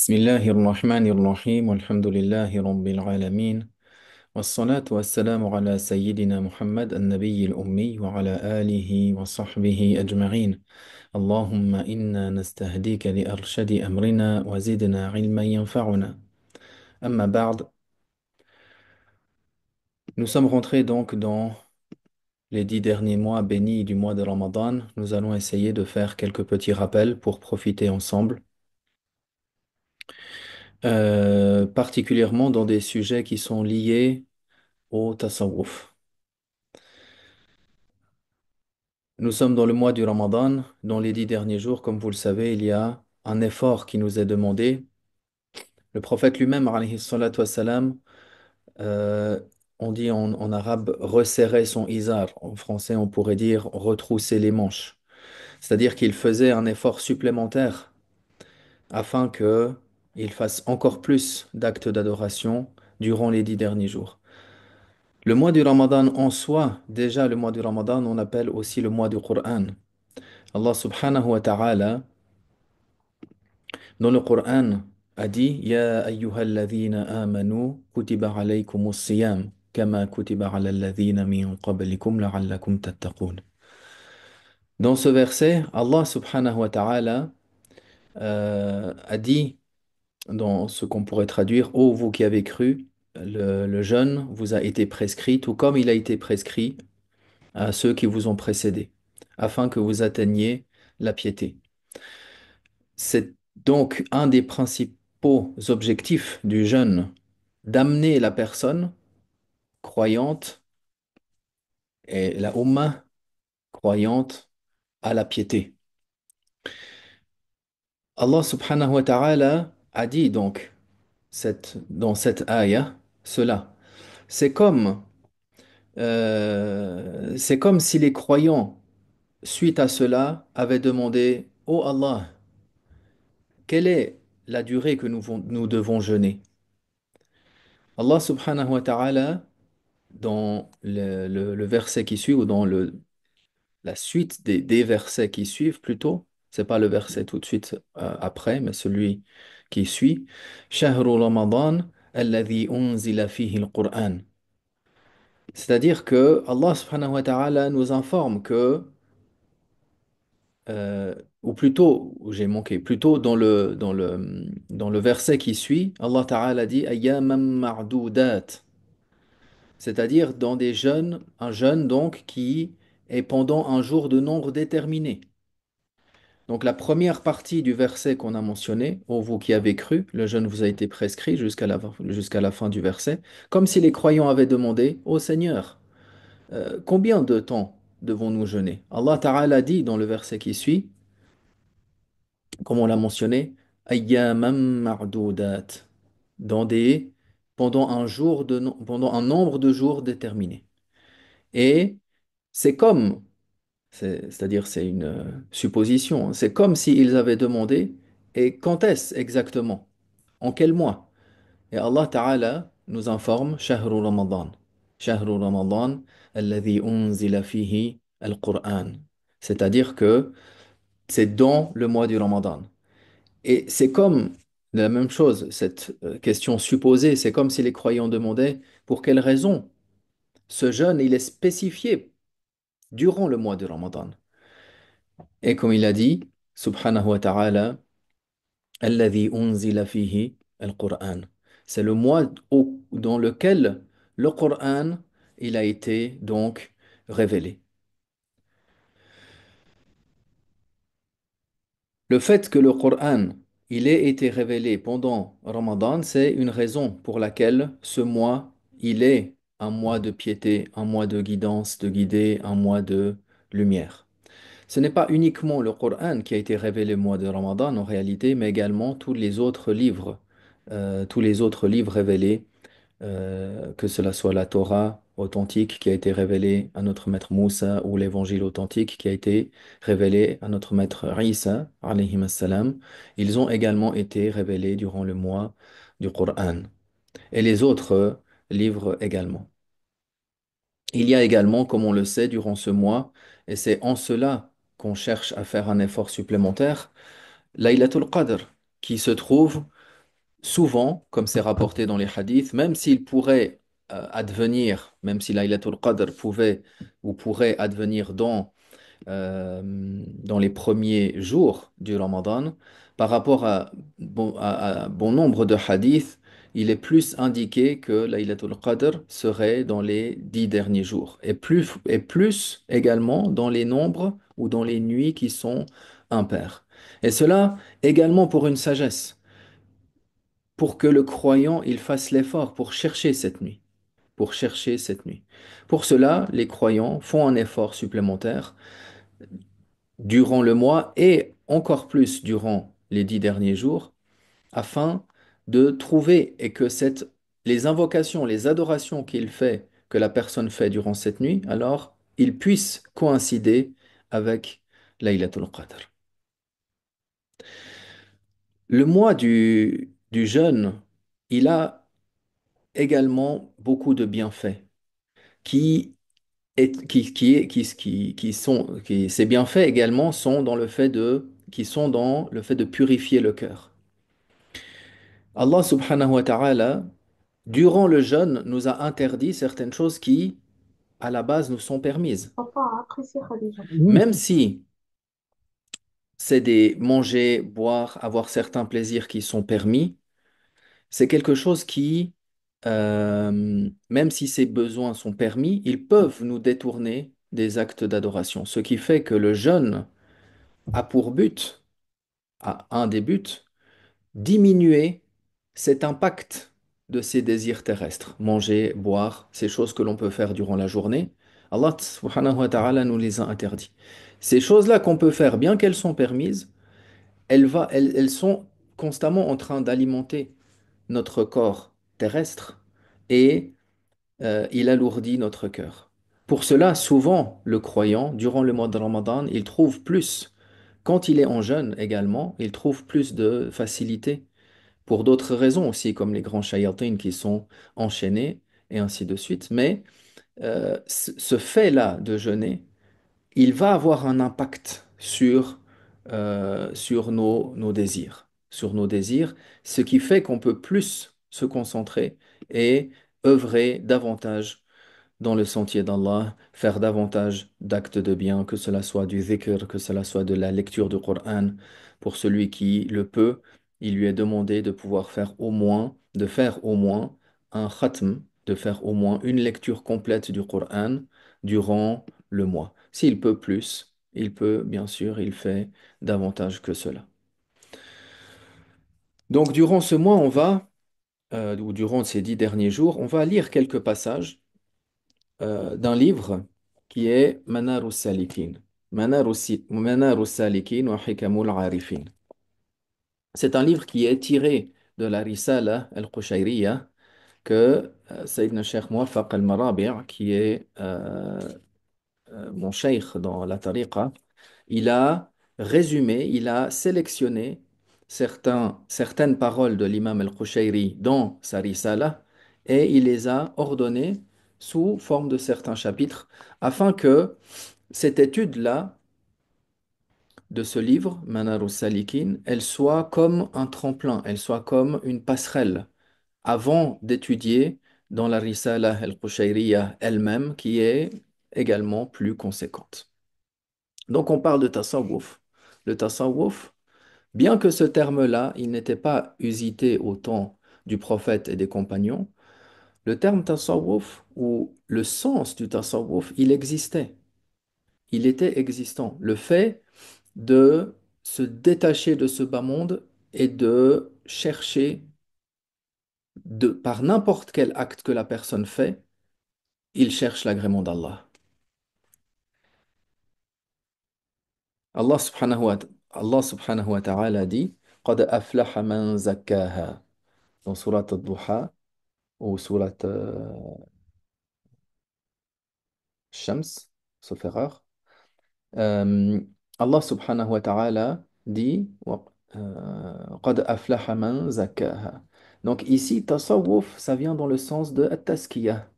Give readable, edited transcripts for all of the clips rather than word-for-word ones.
بسم الله الرحمن الرحيم والحمد لله رب العالمين والصلاة والسلام على سيدنا محمد النبي الأمي وعلى آله وصحبه أجمعين. اللهم إنا نستهديك لأرشد أمرنا وزدنا علما ينفعنا. أما بعد, nous sommes rentrés donc dans les 10 derniers mois bénis du mois de Ramadan. Nous allons essayer de faire quelques petits rappels pour profiter ensemble, particulièrement dans des sujets qui sont liés au tasawwuf. Nous sommes dans le mois du Ramadan. Dans les 10 derniers jours, comme vous le savez, il y a un effort qui nous est demandé. Le prophète lui-même, alayhi salatu wassalam, euh, on dit en arabe resserrer son izar. En français, on pourrait dire retrousser les manches. C'est-à-dire qu'il faisait un effort supplémentaire afin que il fasse encore plus d'actes d'adoration durant les 10 derniers jours. Le mois du Ramadan en soi, déjà le mois du Ramadan, on appelle aussi le mois du Coran. Allah subhanahu wa ta'ala, dans le Coran, a dit Ya ayyuhalladhina amanu kutiba alaykumus siyam kama kutiba ala alladhina min qablikum la'allakum tattaqun. Dans ce verset, Allah subhanahu wa ta'ala a dit, dans ce qu'on pourrait traduire, Ô vous qui avez cru, le jeûne vous a été prescrit, tout comme il a été prescrit à ceux qui vous ont précédés, afin que vous atteigniez la piété. C'est donc un des principaux objectifs du jeûne, d'amener la personne croyante et la Ummah croyante à la piété. Allah subhanahu wa ta'ala a dit donc dans cette ayah cela. C'est comme, c'est comme si les croyants, suite à cela, avaient demandé, Ô Allah, quelle est la durée que nous devons jeûner? Allah subhanahu wa ta'ala, dans le verset qui suit, ou dans la suite des versets qui suivent plutôt, c'est pas le verset tout de suite après, mais celui qui suit, Shahru Ramadan alladhi unzila fihi al-Qur'an. C'est-à-dire que Allah subhanahu wa ta'ala nous informe que, ou plutôt, j'ai manqué, plutôt dans le verset qui suit, Allah ta'ala dit Ayyamam ma'dudat. C'est-à-dire dans des jeûnes, un jeûne donc qui est pendant un jour de nombre déterminé. Donc la première partie du verset qu'on a mentionné, ô vous qui avez cru, le jeûne vous a été prescrit jusqu'à la fin du verset, comme si les croyants avaient demandé, ô Seigneur, combien de temps devons-nous jeûner? Allah Ta'ala dit dans le verset qui suit, comme on l'a mentionné, Ayyamam ma'dudat, dans des, pendant pendant un nombre de jours déterminé. Et c'est comme, c'est-à-dire c'est une supposition, hein, c'est comme s'ils avaient demandé, et quand est-ce exactement? En quel mois? Et Allah Ta'ala nous informe, Shahru Ramadan. Shahru Ramadan, alladhi unzila fihi al-Qur'an. C'est-à-dire que c'est dans le mois du Ramadan. Et c'est comme la même chose, cette question supposée, c'est comme si les croyants demandaient, pour quelle raison ce jeûne, il est spécifié durant le mois de Ramadan. Et comme il a dit, subhanahu wa ta'ala, alladhi unzila fihi al-Qur'an. C'est le mois dans lequel le Qur'an, il a été donc révélé. Le fait que le Qur'an, il ait été révélé pendant Ramadan, c'est une raison pour laquelle ce mois, il est un mois de piété, un mois de guidance, de guider, un mois de lumière. Ce n'est pas uniquement le Coran qui a été révélé au mois de Ramadan en réalité, mais également tous les autres livres révélés, que cela soit la Torah authentique qui a été révélée à notre maître Moussa ou l'évangile authentique qui a été révélé à notre maître Isa, alayhi salam. Ils ont également été révélés durant le mois du Coran et les autres livres également. Il y a également, comme on le sait, durant ce mois, et c'est en cela qu'on cherche à faire un effort supplémentaire, Laylatul Qadr, qui se trouve souvent, comme c'est rapporté dans les hadiths, même s'il pourrait advenir, même si Laylatul Qadr pouvait ou pourrait advenir dans les premiers jours du Ramadan, par rapport à bon nombre de hadiths, il est plus indiqué que Laylatul Qadr serait dans les 10 derniers jours, et plus également dans les nombres ou dans les nuits qui sont impaires. Et cela également pour une sagesse, pour que le croyant il fasse l'effort pour chercher cette nuit, pour chercher cette nuit. Pour cela, les croyants font un effort supplémentaire durant le mois et encore plus durant les 10 derniers jours, afin de trouver et que les invocations, les adorations que la personne fait durant cette nuit, alors ils puissent coïncider avec Laylatul Qadr. Le mois du jeûne, il a également beaucoup de bienfaits qui ces bienfaits également sont qui sont dans le fait de purifier le cœur. Allah subhanahu wa ta'ala, durant le jeûne, nous a interdit certaines choses qui, à la base, nous sont permises. Papa a apprécié Khadija. Même si c'est des manger, boire, avoir certains plaisirs qui sont permis, c'est quelque chose même si ces besoins sont permis, ils peuvent nous détourner des actes d'adoration. Ce qui fait que le jeûne a pour but, a un des buts, diminuer cet impact de ces désirs terrestres. Manger, boire, ces choses que l'on peut faire durant la journée. Allah subhanahu wa ta'ala nous les a interdits. Ces choses-là qu'on peut faire, bien qu'elles sont permises, elles sont constamment en train d'alimenter notre corps terrestre et il alourdit notre cœur. Pour cela, souvent, le croyant, durant le mois de Ramadan, il trouve plus, quand il est en jeûne également, il trouve plus de facilité pour d'autres raisons aussi, comme les grands shayatines qui sont enchaînés et ainsi de suite. Mais ce fait-là de jeûner, il va avoir un impact sur nos désirs, ce qui fait qu'on peut plus se concentrer et œuvrer davantage dans le sentier d'Allah, faire davantage d'actes de bien, que cela soit du dhikr, que cela soit de la lecture du Coran. Pour celui qui le peut, il lui est demandé de faire au moins un khatm, de faire au moins une lecture complète du Coran durant le mois. S'il peut plus, il peut, bien sûr, il fait davantage que cela. Donc, durant ce mois, ou durant ces 10 derniers jours, on va lire quelques passages d'un livre qui est Manar salikin Manar salikin wa Hikamul Arifin. C'est un livre qui est tiré de la Risala al-Qushayriya que Sayyidina Sheikh Muwaffaq al-Marabi', qui est mon cheikh dans la tariqa, il a résumé, il a sélectionné certaines paroles de l'imam al-Qushayri dans sa risala et il les a ordonnées sous forme de certains chapitres afin que cette étude-là de ce livre, Manar salikin, elle soit comme un tremplin, elle soit comme une passerelle avant d'étudier dans la risala al-Qushayriya elle-même qui est également plus conséquente. Donc on parle de tasawwuf. Le tasawwuf, bien que ce terme-là, il n'était pas usité au temps du prophète et des compagnons, le terme tasawwuf ou le sens du tasawwuf, il existait. Il était existant. Le fait de se détacher de ce bas monde et de chercher, par n'importe quel acte que la personne fait, il cherche l'agrément d'Allah. Allah subhanahu wa, Allah subhanahu wa ta'ala dit قَدْ أَفْلَحَ مَنْ زَكَّاهَا dans surat al-Duha ou surat Shams, sauf erreur. Euh, Allah subhanahu wa ta'ala dit قَدْ أَفْلَحَ مَنْ زَكَّاهَا. Donc ici, tasawwuf, ça vient dans le sens de at-taskiyah,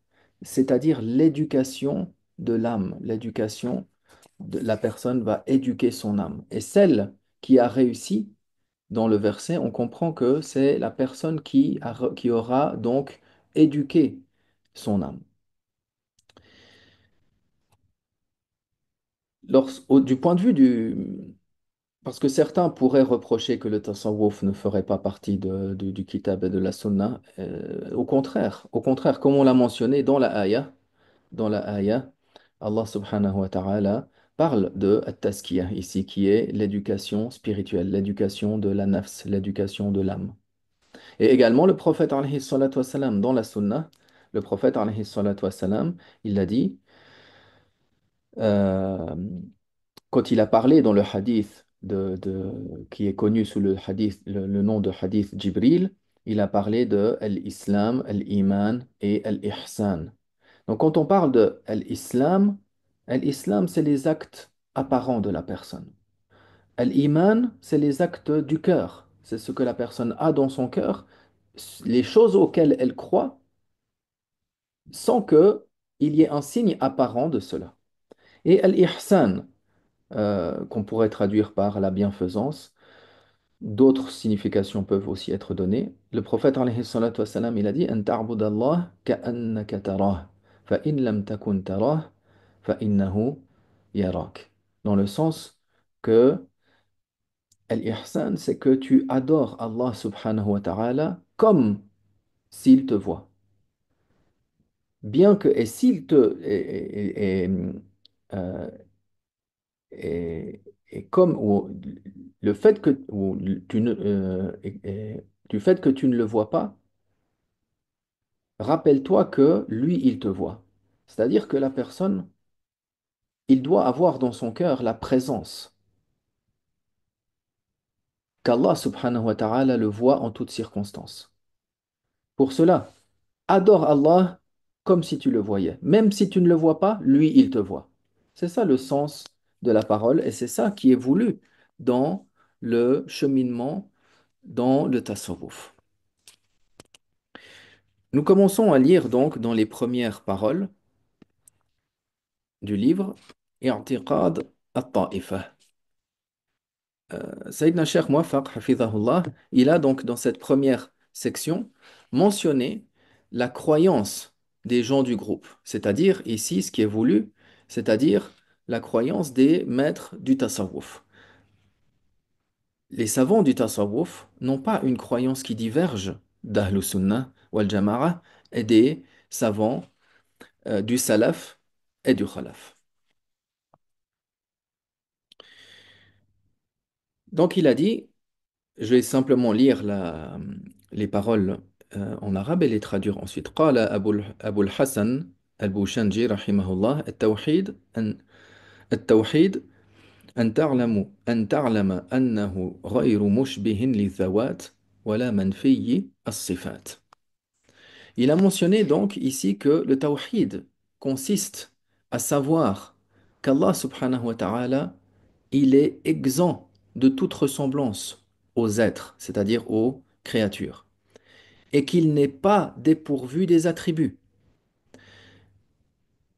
c'est-à-dire l'éducation de l'âme, l'éducation de la personne va éduquer son âme. Et celle qui a réussi dans le verset, on comprend que c'est la personne qui aura donc éduqué son âme. Du point de vue Parce que certains pourraient reprocher que le tasawwuf ne ferait pas partie du kitab et de la sunna. Au contraire, comme on l'a mentionné dans la ayah, Allah subhanahu wa ta'ala parle de at-tazkiyah ici, qui est l'éducation spirituelle, l'éducation de la nafs, l'éducation de l'âme. Et également le prophète alayhi salatu wassalam, dans la sunna, le prophète alayhi salatu wassalam, il a dit, euh, quand il a parlé dans le hadith qui est connu sous le nom de hadith Jibril, il a parlé de l'islam, l'iman et l'ihsan. Donc quand on parle de l'islam, c'est les actes apparents de la personne. L'iman, c'est les actes du cœur. C'est ce que la personne a dans son cœur, les choses auxquelles elle croit, sans que il y ait un signe apparent de cela. Et l'ihsan, qu'on pourrait traduire par la bienfaisance. D'autres significations peuvent aussi être données. Le prophète alayhi salatu wassalam, il a dit an ta'budallah ka'annaka tarah, fa in lam takun tarah, fa innahu yarak. Dans le sens que l'ihsan, c'est que tu adores Allah subhanahu wa ta'ala comme s'il te voit. Bien que, et s'il te, euh, Et, et comme le fait que ou tu ne, du fait que tu ne le vois pas, rappelle-toi que lui, il te voit. C'est-à-dire que la personne, il doit avoir dans son cœur la présence, qu'Allah subhanahu wa ta'ala le voit en toutes circonstances. Pour cela, adore Allah comme si tu le voyais. Même si tu ne le vois pas, lui, il te voit. C'est ça le sens de la parole et c'est ça qui est voulu dans le cheminement, dans le tasawwuf. Nous commençons à lire donc dans les premières paroles du livre I'tiqad at-Ta'ifa. Sayyidina Cheikh Muwaffaq, hafidhahullah, il a donc dans cette première section mentionné la croyance des gens du groupe, c'est-à-dire ici ce qui est voulu, c'est-à-dire la croyance des maîtres du tasawwuf. Les savants du tasawwuf n'ont pas une croyance qui diverge d'Ahlus Sunnah wal Jama'a et des savants du salaf et du khalaf. Donc il a dit, je vais simplement lire les paroles en arabe et les traduire ensuite. قال أبو الحسن البوشنجي رحمه الله التوحيد أن تعلم أنه غير مشبه للذوات ولا منفي الصفات. Il a mentionné donc ici que le tawhid consiste à savoir qu'Allah subhanahu wa ta'ala, il est exempt de toute ressemblance aux êtres, c'est-à-dire aux créatures, et qu'il n'est pas dépourvu des attributs.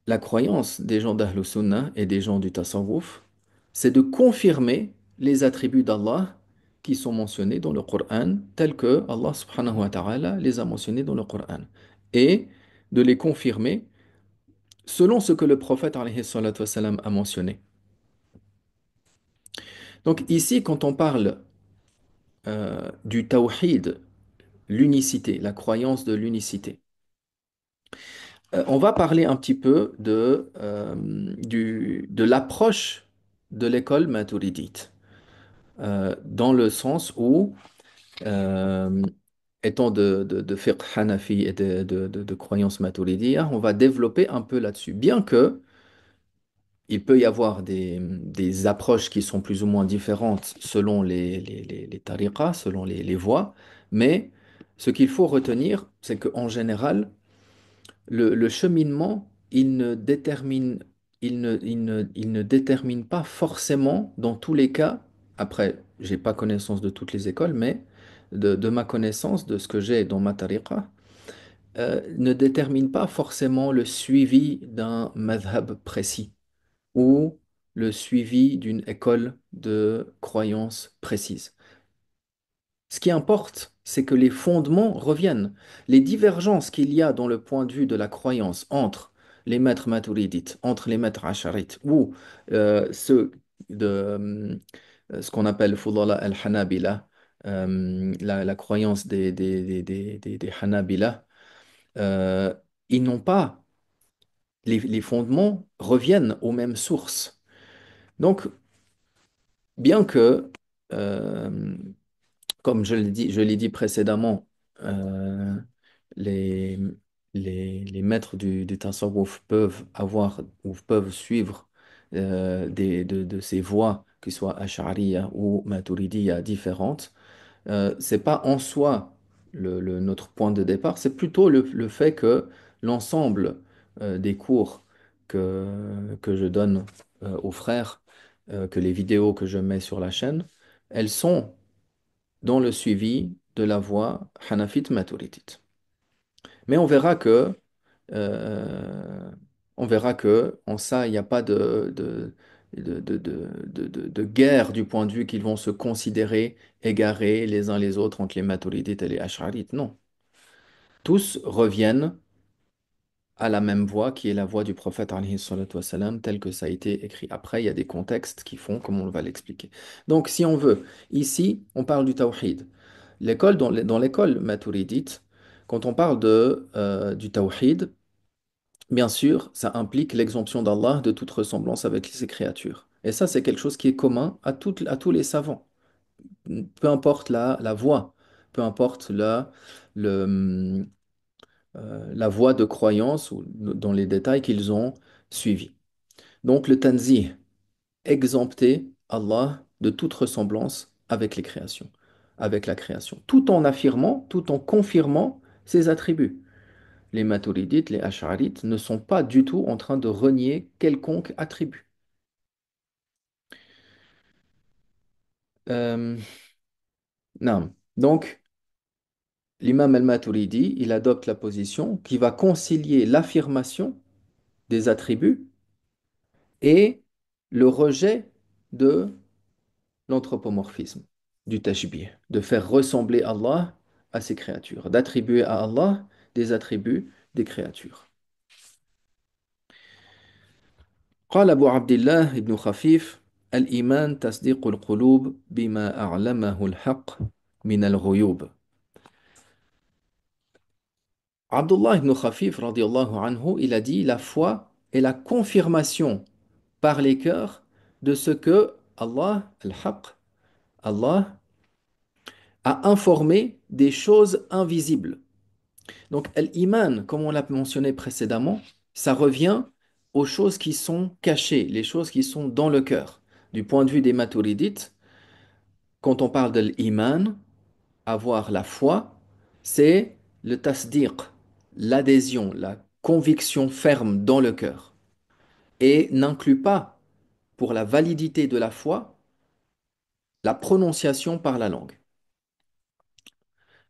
La croyance des gens d'Ahlus Sunnah et des gens du Tasawwuf, c'est de confirmer les attributs d'Allah qui sont mentionnés dans le Coran, tels que Allah subhanahu wa ta'ala les a mentionnés dans le Coran, et de les confirmer selon ce que le prophète alayhi salatu wassalam, a mentionné. Donc ici, quand on parle du tawhid, l'unicité, la croyance de l'unicité, on va parler un petit peu de l'approche de l'école maturidite, dans le sens où, euh, étant de fiqh hanafi et de croyance maturidiyya, on va développer un peu là-dessus. Bien que il peut y avoir des approches qui sont plus ou moins différentes selon les tariqas, selon les voies, mais ce qu'il faut retenir, c'est qu'en général, le cheminement, il ne détermine pas forcément dans tous les cas, après, j'ai pas connaissance de toutes les écoles, mais de ma connaissance, de ce que j'ai dans ma tariqa, ne détermine pas forcément le suivi d'un madhab précis ou le suivi d'une école de croyance précise. Ce qui importe, c'est que les fondements reviennent. Les divergences qu'il y a dans le point de vue de la croyance entre les maîtres maturidites, entre les maîtres acharites, ou ceux de ce qu'on appelle Fudala al-Hanabila, la croyance des Hanabila, euh, ils n'ont pas, les fondements reviennent aux mêmes sources. Donc, bien que euh, comme je l'ai dit précédemment, euh, les, les maîtres du tasawwuf peuvent avoir ou peuvent suivre de ces voies, que ce soit Ash'ariya ou Maturidiya différentes. C'est pas en soi notre point de départ, c'est plutôt le fait que l'ensemble des cours que je donne aux frères, que les vidéos que je mets sur la chaîne, elles sont dans le suivi de la voie Hanafite Maturidite. Mais euh, on verra que en ça, il n'y a pas de guerre du point de vue qu'ils vont se considérer égarés les uns les autres entre les Maturidites et les Ash'arites. Non. Tous reviennent à la même voie qui est la voie du prophète alayhi salatu wassalam, tel que ça a été écrit. Après, il y a des contextes qui font comme on va l'expliquer. Donc, si on veut, ici, on parle du tawhid. Dans l'école maturidite, quand on parle du tawhid, bien sûr, ça implique l'exemption d'Allah de toute ressemblance avec ses créatures. Et ça, c'est quelque chose qui est commun à tous les savants. Peu importe la voie, peu importe le, la voie de croyance ou dans les détails qu'ils ont suivis. Donc le tanzih, exempter Allah de toute ressemblance avec les créations, avec la création, tout en affirmant, tout en confirmant ses attributs. Les maturidites, les ash'arites ne sont pas du tout en train de renier quelconque attribut. Euh, non. Donc, l'imam al-Maturidi, il adopte la position qui va concilier l'affirmation des attributs et le rejet de l'anthropomorphisme, du tashbih, de faire ressembler Allah à ses créatures, d'attribuer à Allah des attributs des créatures. قال أبو عبد الله ابن خفيف الإيمان تصديق القلوب بما أعلمه الحق من الغيوب. Abdullah ibn Khafif, radiallahu anhu, il a dit la foi est la confirmation par les cœurs de ce que Allah, al-Haqq, Allah a informé des choses invisibles. Donc, l'iman, comme on l'a mentionné précédemment, ça revient aux choses qui sont cachées, les choses qui sont dans le cœur. Du point de vue des maturidites, quand on parle de l'iman, avoir la foi, c'est le tasdiq, l'adhésion, la conviction ferme dans le cœur. Et n'inclut pas, pour la validité de la foi, la prononciation par la langue.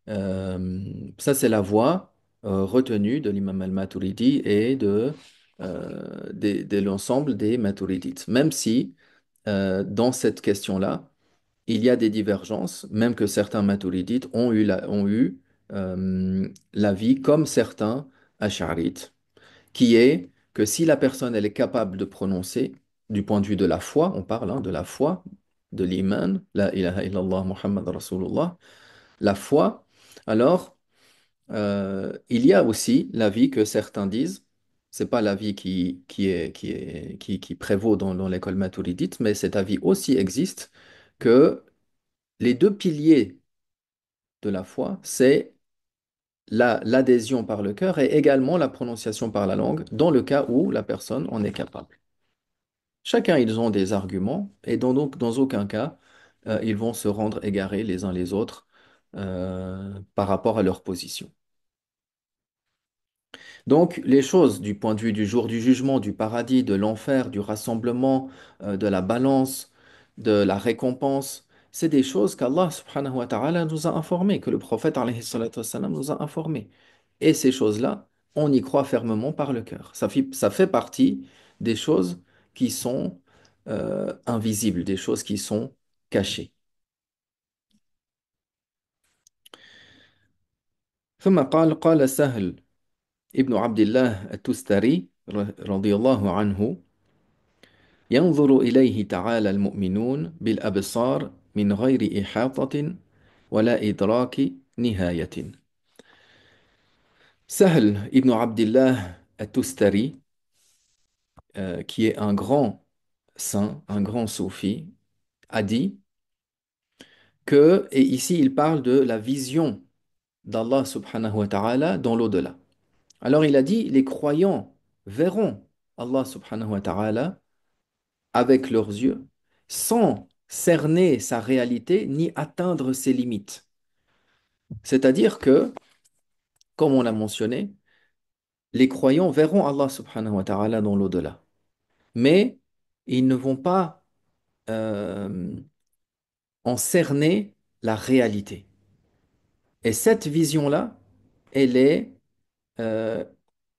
Ça, c'est la voie retenue de l'imam al-Maturidi et de l'ensemble des Maturidites. Même si, dans cette question-là, il y a des divergences, même que certains Maturidites ont eu l'avis, comme certains Ash'arites, qui est que si la personne elle est capable de prononcer, du point de vue de la foi, on parle de la foi, de l'iman, la ilaha illallah Muhammad Rasulullah, la foi, alors il y a aussi l'avis que certains disent, c'est pas l'avis qui prévaut dans l'école maturidite, mais cet avis aussi existe, que les deux piliers de la foi, c'est l'adhésion par le cœur et également la prononciation par la langue, dans le cas où la personne en est capable. Chacun, ils ont des arguments, et donc dans aucun cas, ils vont se rendre égarés les uns les autres par rapport à leur position. Donc, les choses du point de vue du jour du jugement, du paradis, de l'enfer, du rassemblement, de la balance, de la récompense, c'est des choses qu'Allah subhanahu wa ta'ala nous a informées, que le prophète alayhi salatu wassalam, nous a informées. Et ces choses-là, on y croit fermement par le cœur. Ça fait partie des choses qui sont invisibles, des choses qui sont cachées. ثم قال سهل ابن عبد الله التستري رضي الله عنه ينظر إليه تعالى المؤمنون بالأبصار من غير إحاطة ولا إدراك نهاية. Sahl ibn Abdillah at-Tustari, qui est un grand saint, un grand soufi, a dit que, et ici il parle de la vision d'Allah subhanahu wa ta'ala dans l'au-delà. Alors il a dit, les croyants verront Allah subhanahu wa ta'ala avec leurs yeux, sans cerner sa réalité ni atteindre ses limites. C'est-à-dire que, comme on l'a mentionné, les croyants verront Allah subhanahu wa ta'ala dans l'au-delà. Mais ils ne vont pas euh, en cerner la réalité. Et cette vision-là, elle est euh,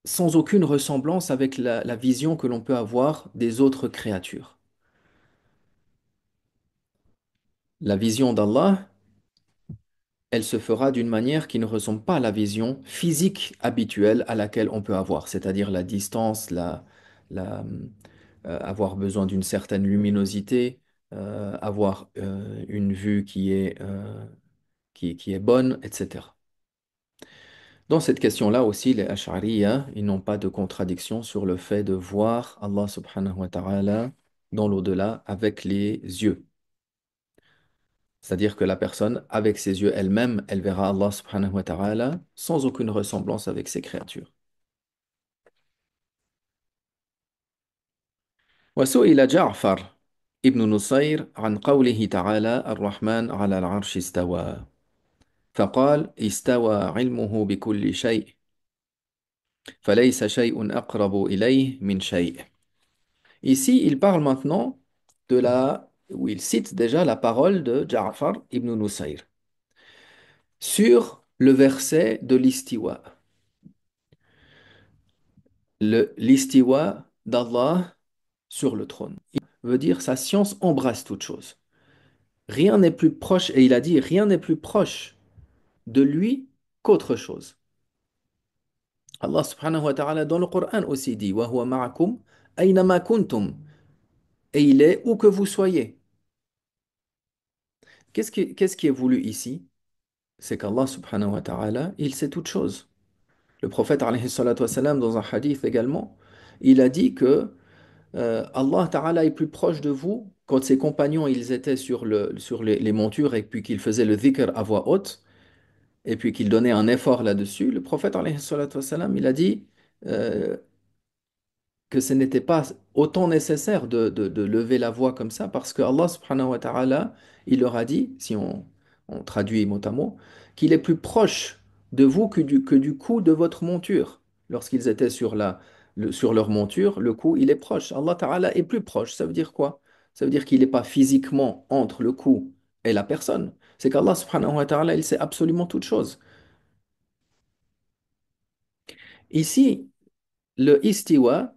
sans aucune ressemblance avec la vision que l'on peut avoir des autres créatures. La vision d'Allah, elle se fera d'une manière qui ne ressemble pas à la vision physique habituelle à laquelle on peut avoir, c'est-à-dire la distance, avoir besoin d'une certaine luminosité, avoir une vue qui est bonne, etc. Dans cette question-là aussi, les Ash'ariya, ils n'ont pas de contradiction sur le fait de voir Allah subhanahu wa ta'ala dans l'au-delà avec les yeux. C'est-à-dire que la personne, avec ses yeux elle-même, elle verra Allah subhanahu wa ta'ala sans aucune ressemblance avec ses créatures. وسئل جعفر ابن نصير عن قوله تعالى الرحمن على العرش استوى فقال استوى علمه بكل شيء فليس شيء أقرب إليه من شيء. Ici, il parle maintenant où il cite déjà la parole de Ja'far ibn Nusayr sur le verset de l'istiwa. L'istiwa d'Allah sur le trône. Il veut dire sa science embrasse toute chose. Rien n'est plus proche, et il a dit, rien n'est plus proche de lui qu'autre chose. Allah subhanahu wa ta'ala dans le Coran aussi dit, wa huwa ma'akum aynama kuntum, et il est où que vous soyez. Qu'est-ce qui est voulu ici? C'est qu'Allah subhanahu wa ta'ala, il sait toutes choses. Le prophète alayhi salatu wassalam, dans un hadith également, il a dit que Allah ta'ala est plus proche de vous quand ses compagnons ils étaient sur les montures et puis qu'ils faisaient le dhikr à voix haute et puis qu'ils donnaient un effort là-dessus. Le prophète alayhi salatu wassalam, il a dit euh, que ce n'était pas autant nécessaire de lever la voix comme ça, parce que Allah subhanahu wa ta'ala, il leur a dit, si on traduit mot à mot, qu'il est plus proche de vous que du cou de votre monture. Lorsqu'ils étaient sur leur monture, le cou, il est proche. Allah ta'ala est plus proche. Ça veut dire quoi? Ça veut dire qu'il n'est pas physiquement entre le cou et la personne. C'est qu'Allah subhanahu wa ta'ala, il sait absolument toutes choses. Ici, le istiwa,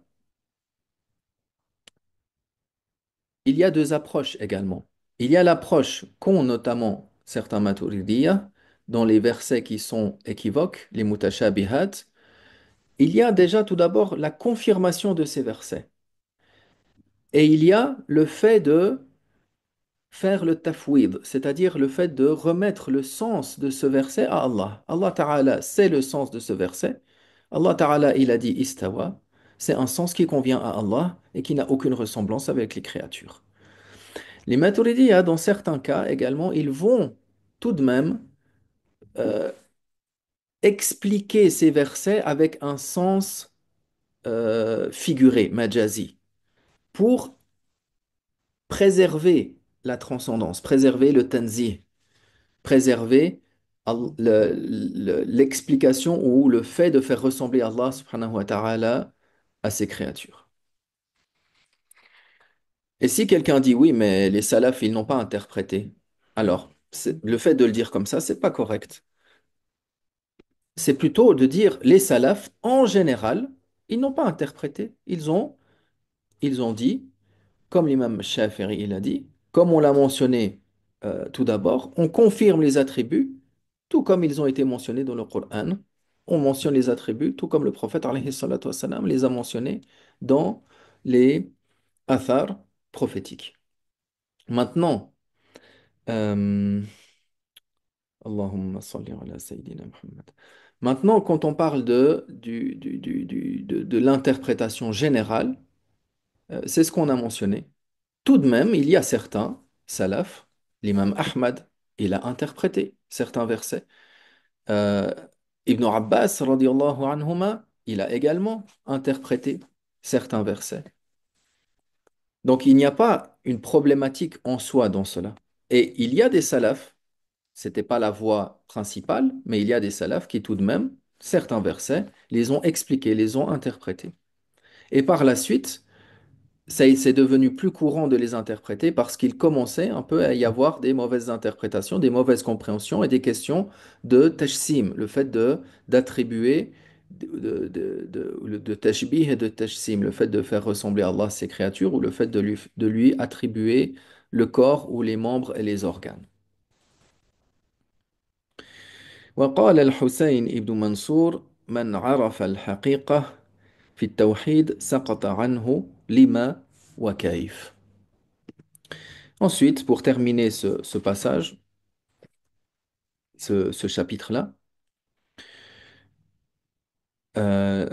il y a deux approches également. Il y a l'approche qu'ont notamment certains Maturidiyya dans les versets qui sont équivoques, les mutashabihat. Il y a déjà tout d'abord la confirmation de ces versets. Et il y a le fait de faire le tafwid, c'est-à-dire le fait de remettre le sens de ce verset à Allah. Allah Ta'ala, c'est le sens de ce verset. Allah Ta'ala, il a dit istawa. C'est un sens qui convient à Allah et qui n'a aucune ressemblance avec les créatures. Les Maturidiyya, dans certains cas également, ils vont tout de même euh, expliquer ces versets avec un sens figuré, majazi, pour préserver la transcendance, préserver le tanzih, préserver l'explication ou le fait de faire ressembler Allah subhanahu wa ta'ala à ses créatures. Et si quelqu'un dit oui, mais les salafs, ils n'ont pas interprété, alors le fait de le dire comme ça, c'est pas correct. C'est plutôt de dire les salafs, en général, ils n'ont pas interprété. Ils ont dit, comme l'imam Shafi'i il a dit, comme on l'a mentionné tout d'abord, on confirme les attributs tout comme ils ont été mentionnés dans le Coran. On mentionne les attributs, tout comme le prophète alayhi salatu wassalam, les a mentionnés dans les athars prophétiques. Maintenant, euh, Allahumma salli ala Sayyidina Muhammad. Maintenant, quand on parle de l'interprétation générale, c'est ce qu'on a mentionné. Tout de même, il y a certains salaf, l'imam Ahmad, il a interprété certains versets. Euh, Ibn Abbas, radiallahu anhuma, il a également interprété certains versets. Donc il n'y a pas une problématique en soi dans cela. Et il y a des salafs, c'était pas la voie principale, mais il y a des salafs qui tout de même, certains versets, les ont expliqués, les ont interprétés. Et par la suite, c'est devenu plus courant de les interpréter parce qu'il commençait un peu à y avoir des mauvaises interprétations, des mauvaises compréhensions et des questions de tashsim, le fait de d'attribuer de tashbih et de tashsim, le fait de faire ressembler Allah à ses créatures ou le fait de lui attribuer le corps ou les membres et les organes. وقال الحسين ابن منصور من عرف الحقيقة في التوحيد سقط عنه لما وكيف. Ensuite, pour terminer ce passage, ce chapitre-là, euh,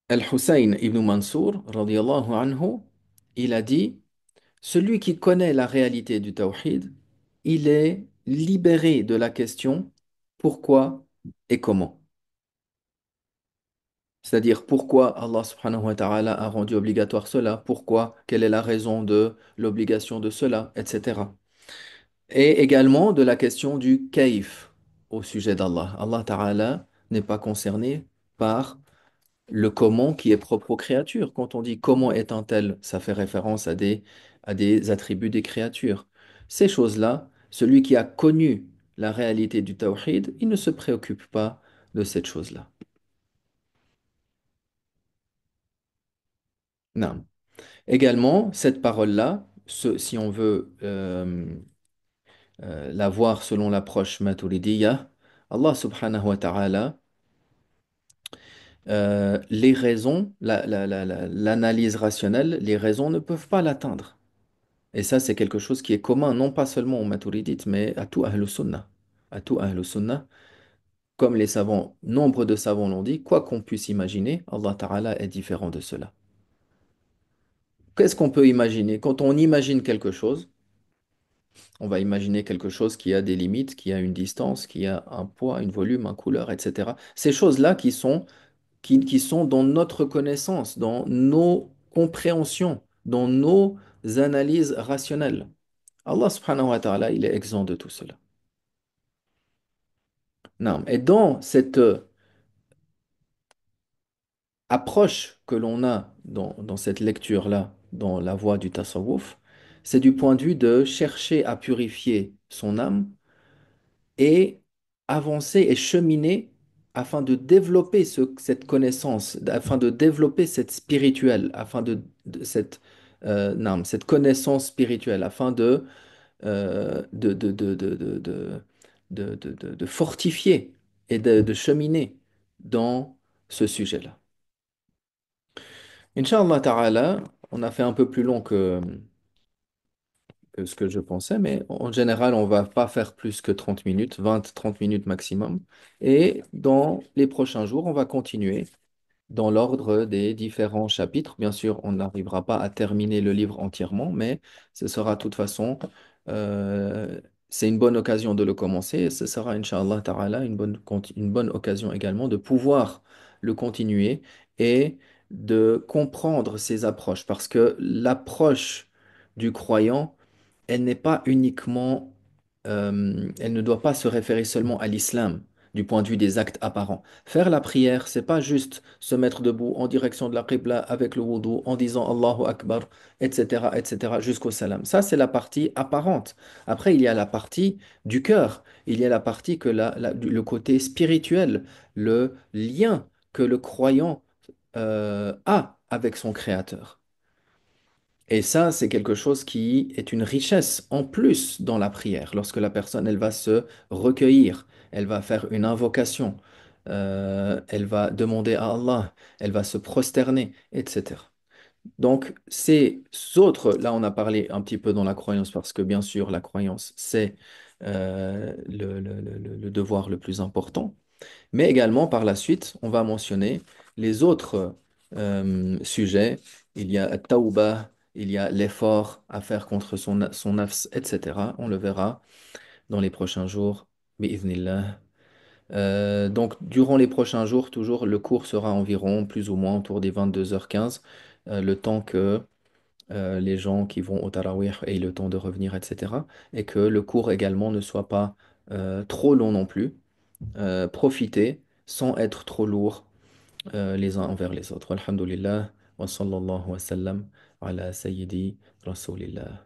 Al-Hussein ibn Mansour, radiallahu anhu, il a dit, celui qui connaît la réalité du tawhid, il est libéré de la question pourquoi et comment. C'est-à-dire pourquoi Allah subhanahu wa ta'ala a rendu obligatoire cela, pourquoi, quelle est la raison de l'obligation de cela, etc. Et également de la question du kaif au sujet d'Allah. Allah Ta'ala n'est pas concerné par le comment qui est propre aux créatures. Quand on dit comment est un tel, ça fait référence à des attributs des créatures. Ces choses-là, celui qui a connu la réalité du tawhid, il ne se préoccupe pas de cette chose-là. Non. Également, cette parole-là, si on veut la voir selon l'approche maturidiyya, Allah subhanahu wa ta'ala, les raisons, l'analyse rationnelle, les raisons ne peuvent pas l'atteindre. Et ça, c'est quelque chose qui est commun, non pas seulement aux maturidites, mais à tout Ahlus Sunnah. À tout Ahlus Sunnah, comme les savants, nombre de savants l'ont dit, quoi qu'on puisse imaginer, Allah Ta'ala est différent de cela. Qu'est-ce qu'on peut imaginer? Quand on imagine quelque chose, on va imaginer quelque chose qui a des limites, qui a une distance, qui a un poids, une volume, une couleur, etc. Ces choses-là qui sont dans notre connaissance, dans nos compréhensions, dans nos analyses rationnelles. Allah subhanahu wa ta'ala, il est exempt de tout cela. Non. Et dans cette approche que l'on a dans cette lecture-là, dans la voie du tasawwuf, c'est du point de vue de chercher à purifier son âme et avancer et cheminer afin de développer cette connaissance, afin de développer cette spirituelle, afin cette connaissance spirituelle, afin de fortifier et de cheminer dans ce sujet-là. Inch'Allah ta'ala, on a fait un peu plus long que ce que je pensais, mais en général, on va pas faire plus que 30 minutes, 20-30 minutes maximum. Et dans les prochains jours, on va continuer dans l'ordre des différents chapitres. Bien sûr, on n'arrivera pas à terminer le livre entièrement, mais ce sera de toute façon, euh, c'est une bonne occasion de le commencer et ce sera, Inch'Allah Ta'ala, une bonne occasion également de pouvoir le continuer et de comprendre ses approches parce que l'approche du croyant, elle n'est pas uniquement, elle ne doit pas se référer seulement à l'islam du point de vue des actes apparents. Faire la prière, c'est pas juste se mettre debout en direction de la Qibla avec le wudu en disant Allahu Akbar, etc., etc., jusqu'au salam. Ça, c'est la partie apparente. Après, il y a la partie du cœur. Il y a la partie que le côté spirituel, le lien que le croyant a avec son Créateur. Et ça, c'est quelque chose qui est une richesse en plus dans la prière. Lorsque la personne, elle va se recueillir, elle va faire une invocation, elle va demander à Allah, elle va se prosterner, etc. Donc, ces autres, là, on a parlé un petit peu dans la croyance, parce que bien sûr, la croyance, c'est le devoir le plus important. Mais également, par la suite, on va mentionner les autres sujets. Il y a Tauba, il y a l'effort à faire contre son nafs, etc. On le verra dans les prochains jours. Bi'idhnillah. Donc, durant les prochains jours, toujours, le cours sera environ plus ou moins autour des 22h15, le temps que les gens qui vont au Tarawih aient le temps de revenir, etc. Et que le cours également ne soit pas trop long non plus. Profiter sans être trop lourd les uns envers les autres. Alhamdulillah wa sallallahu wa sallam ala sayyidi rasulillah.